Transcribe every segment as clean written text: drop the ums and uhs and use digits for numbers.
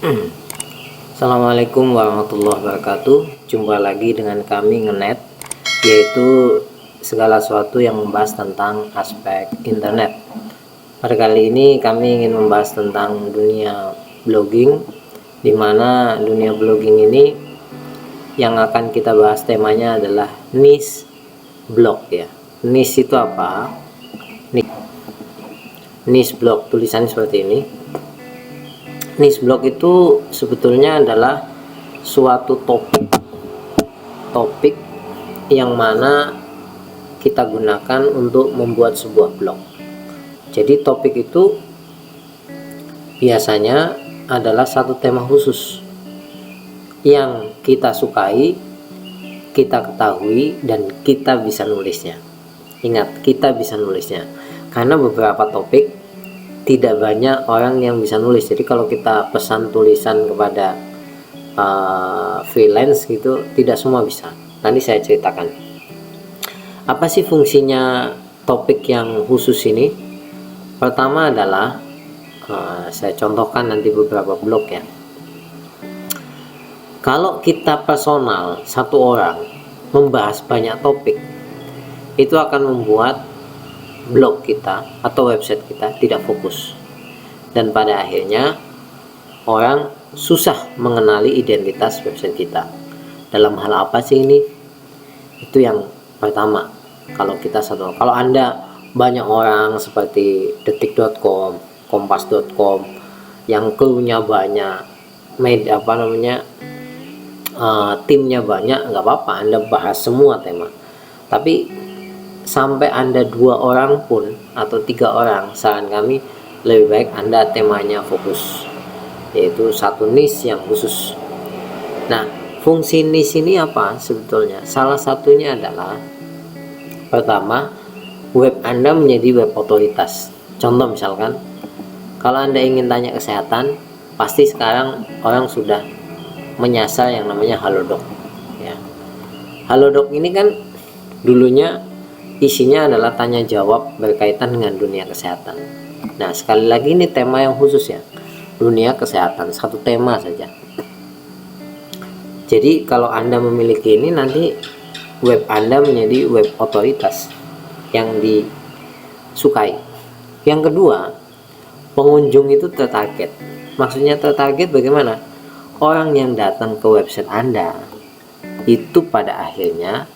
Assalamualaikum warahmatullahi wabarakatuh. Jumpa lagi dengan kami Ngenet, yaitu segala sesuatu yang membahas tentang aspek internet. Pada kali ini kami ingin membahas tentang dunia blogging, di mana dunia blogging ini yang akan kita bahas temanya adalah niche blog ya. Niche itu apa? Niche blog, tulisannya seperti ini. Niche blog itu sebetulnya adalah suatu topik yang mana kita gunakan untuk membuat sebuah blog. Jadi topik itu biasanya adalah satu tema khusus yang kita sukai, kita ketahui, dan kita bisa nulisnya. Ingat, kita bisa nulisnya, karena beberapa topik tidak banyak orang yang bisa nulis. Jadi kalau kita pesan tulisan kepada freelance gitu, tidak semua bisa. Nanti saya ceritakan apa sih fungsinya topik yang khusus ini. Pertama adalah saya contohkan nanti beberapa blog ya. Kalau kita personal, satu orang membahas banyak topik, itu akan membuat blog kita atau website kita tidak fokus, dan pada akhirnya orang susah mengenali identitas website kita. Dalam hal apa sih ini? Itu yang pertama. Kalau Anda banyak orang seperti detik.com, kompas.com yang krunya banyak, timnya banyak, nggak apa-apa Anda bahas semua tema. Tapi sampai Anda 2 orang pun atau 3 orang, saran kami lebih baik Anda temanya fokus, yaitu satu niche yang khusus. Nah, fungsi niche ini apa sebetulnya? Salah satunya adalah, pertama, web Anda menjadi web otoritas. Contoh misalkan, kalau Anda ingin tanya kesehatan, pasti sekarang orang sudah menyasar yang namanya Halodoc ya. Halodoc ini kan dulunya isinya adalah tanya jawab berkaitan dengan dunia kesehatan. Nah, sekali lagi ini tema yang khusus ya, dunia kesehatan, satu tema saja. Jadi kalau Anda memiliki ini, nanti web Anda menjadi web otoritas yang disukai. Yang kedua, pengunjung itu tertarget. Maksudnya tertarget bagaimana? Orang yang datang ke website Anda itu pada akhirnya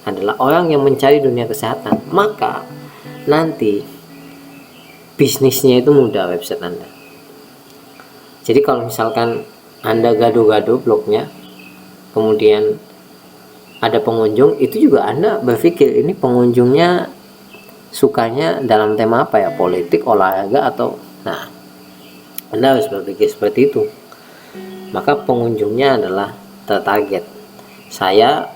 adalah orang yang mencari dunia kesehatan, maka nanti bisnisnya itu mudah website Anda. Jadi kalau misalkan Anda gado-gado blognya, kemudian ada pengunjung, itu juga Anda berpikir ini pengunjungnya sukanya dalam tema apa ya, politik, olahraga, atau Anda harus berpikir seperti itu. Maka pengunjungnya adalah tertarget. Saya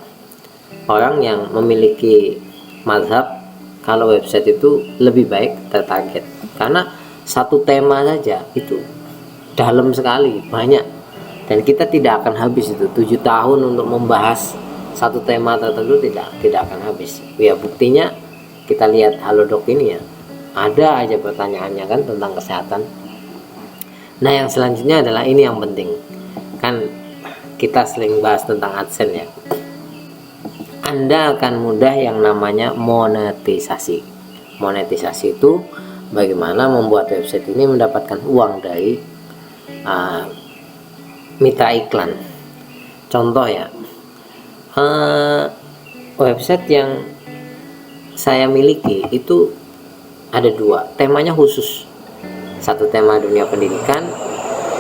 orang yang memiliki mazhab kalau website itu lebih baik tertarget, karena satu tema saja itu dalam sekali, banyak, dan kita tidak akan habis itu 7 tahun untuk membahas satu tema tertentu, tidak akan habis ya. Buktinya kita lihat Halodoc ini ya, ada aja pertanyaannya kan tentang kesehatan. Nah, yang selanjutnya adalah ini yang penting, kan kita sering bahas tentang AdSense ya. Anda akan mudah yang namanya monetisasi. Monetisasi itu bagaimana membuat website ini mendapatkan uang dari mitra iklan. Contoh ya, website yang saya miliki itu ada 2, temanya khusus. Satu tema dunia pendidikan,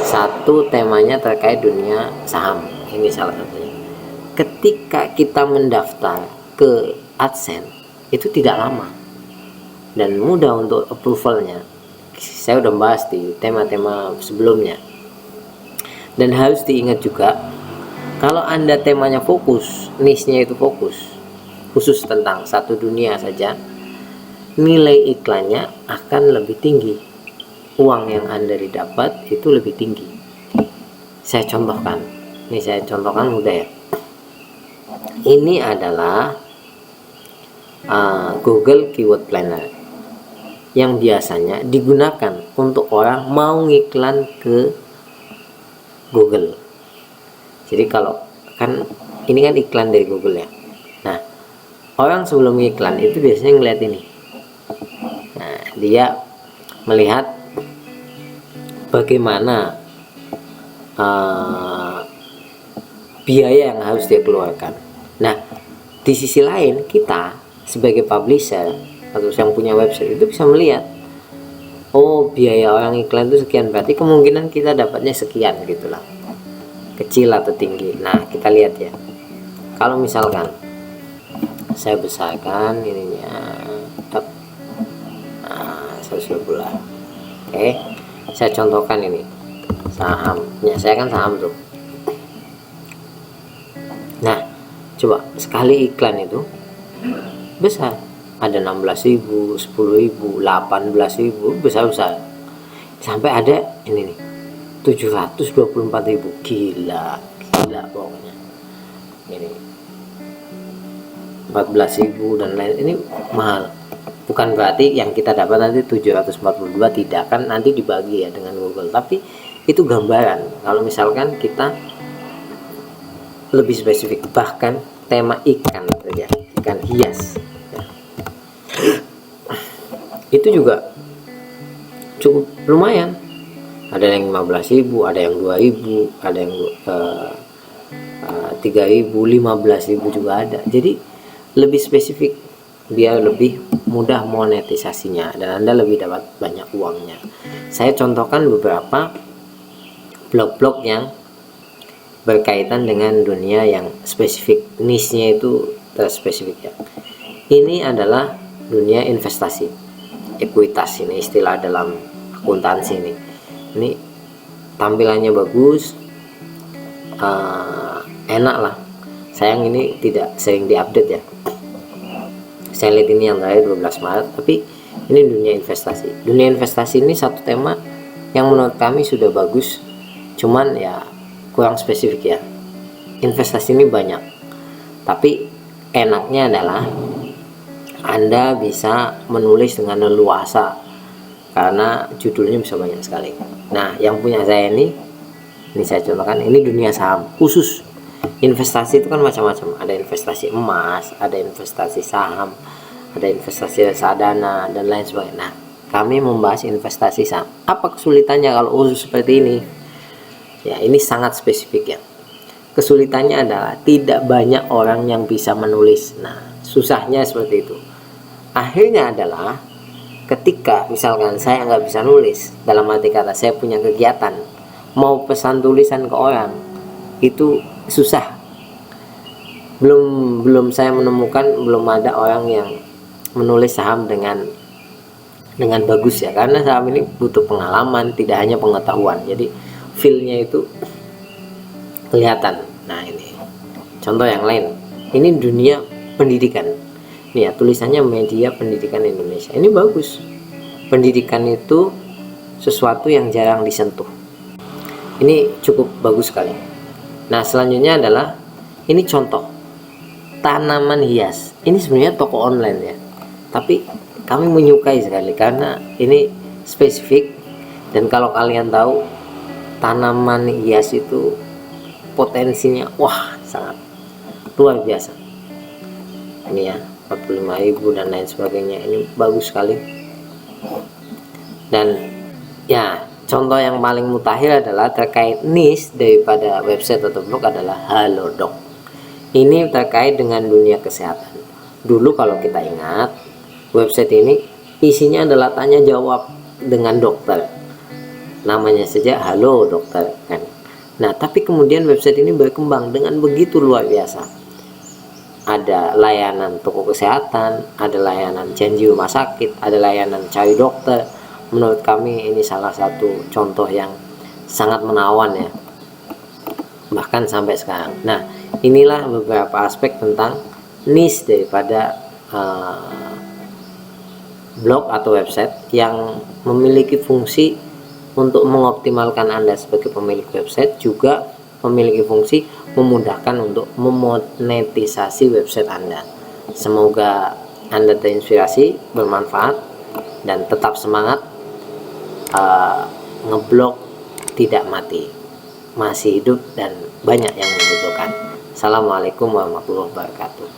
satu temanya terkait dunia saham. Ini salah satunya. Ketika kita mendaftar ke AdSense itu tidak lama dan mudah untuk approvalnya. Saya udah bahas di tema-tema sebelumnya. Dan harus diingat juga, kalau Anda temanya fokus, niche-nya itu fokus, khusus tentang satu dunia saja, nilai iklannya akan lebih tinggi. Uang yang Anda didapat itu lebih tinggi. Saya contohkan. Ini saya contohkan mudah ya. Ini adalah Google Keyword Planner yang biasanya digunakan untuk orang mau ngiklan ke Google. Jadi kalau kan ini kan iklan dari Google ya. Nah, orang sebelum iklan itu biasanya ngeliat ini. Nah, dia melihat bagaimana biaya yang harus dia keluarkan. Nah, di sisi lain kita sebagai publisher atau yang punya website itu bisa melihat, oh biaya orang iklan itu sekian, berarti kemungkinan kita dapatnya sekian gitulah, kecil atau tinggi. Nah, kita lihat ya, kalau misalkan saya besarkan ininya, nah, 120 lah. Oke, saya contohkan ini saham ya, saya kan saham tuh. Nah, coba sekali iklan itu besar, ada 16.000, 10.000, 18.000, besar-besar, sampai ada ini nih 724.000. Gila pokoknya ini 14.000 dan lain, ini mahal. Bukan berarti yang kita dapat nanti 742, tidak, kan nanti dibagi ya dengan Google, tapi itu gambaran. Kalau misalkan kita lebih spesifik, bahkan tema ikan saja, ikan hias ya, itu juga cukup lumayan. Ada yang 15.000, ada yang 2.000, ada yang 3.000, 15.000 juga ada. Jadi lebih spesifik, biar lebih mudah monetisasinya dan Anda lebih dapat banyak uangnya. Saya contohkan beberapa blog-blog yang berkaitan dengan dunia yang spesifik, niche-nya itu terspesifik ya. Ini adalah dunia investasi, ekuitas, ini istilah dalam akuntansi ini. Ini tampilannya bagus, enak lah. Sayang ini tidak sering diupdate ya. Saya lihat ini yang terakhir 12 Maret, tapi ini dunia investasi. Dunia investasi ini satu tema yang menurut kami sudah bagus, cuman ya kurang spesifik ya. Investasi ini banyak, tapi enaknya adalah Anda bisa menulis dengan leluasa karena judulnya bisa banyak sekali. Nah, yang punya saya ini saya contohkan, ini dunia saham khusus. Investasi itu kan macam-macam, ada investasi emas, ada investasi saham, ada investasi reksadana dan lain sebagainya. Nah, kami membahas investasi saham. Apa kesulitannya kalau khusus seperti ini? Ya, ini sangat spesifik ya. Kesulitannya adalah tidak banyak orang yang bisa menulis. Nah, susahnya seperti itu. Akhirnya adalah ketika misalkan saya nggak bisa nulis, dalam arti kata saya punya kegiatan, mau pesan tulisan ke orang itu susah. Belum saya menemukan, belum ada orang yang menulis saham dengan bagus ya, karena saham ini butuh pengalaman, tidak hanya pengetahuan. Jadi feel-nya itu kelihatan. Nah, ini contoh yang lain. Ini dunia pendidikan. Nih ya, tulisannya Media Pendidikan Indonesia. Ini bagus. Pendidikan itu sesuatu yang jarang disentuh. Ini cukup bagus sekali. Nah, selanjutnya adalah ini contoh tanaman hias. Ini sebenarnya toko online ya, tapi kami menyukai sekali karena ini spesifik. Dan kalau kalian tahu, tanaman hias itu potensinya wah sangat luar biasa. Ini ya 45.000 dan lain sebagainya. Ini bagus sekali. Dan ya, contoh yang paling mutakhir adalah terkait niche daripada website atau blog adalah Halodoc. Ini terkait dengan dunia kesehatan. Dulu kalau kita ingat, website ini isinya adalah tanya jawab dengan dokter. Namanya saja Halo Dokter kan. Nah, tapi kemudian website ini berkembang dengan begitu luar biasa. Ada layanan toko kesehatan, ada layanan janji rumah sakit, ada layanan cari dokter. Menurut kami ini salah satu contoh yang sangat menawan ya, bahkan sampai sekarang. Nah, inilah beberapa aspek tentang niche daripada blog atau website yang memiliki fungsi untuk mengoptimalkan Anda sebagai pemilik website, juga memiliki fungsi memudahkan untuk memonetisasi website Anda. Semoga Anda terinspirasi, bermanfaat, dan tetap semangat. Ngeblog tidak mati. masih hidup dan banyak yang membutuhkan. Assalamualaikum warahmatullahi wabarakatuh.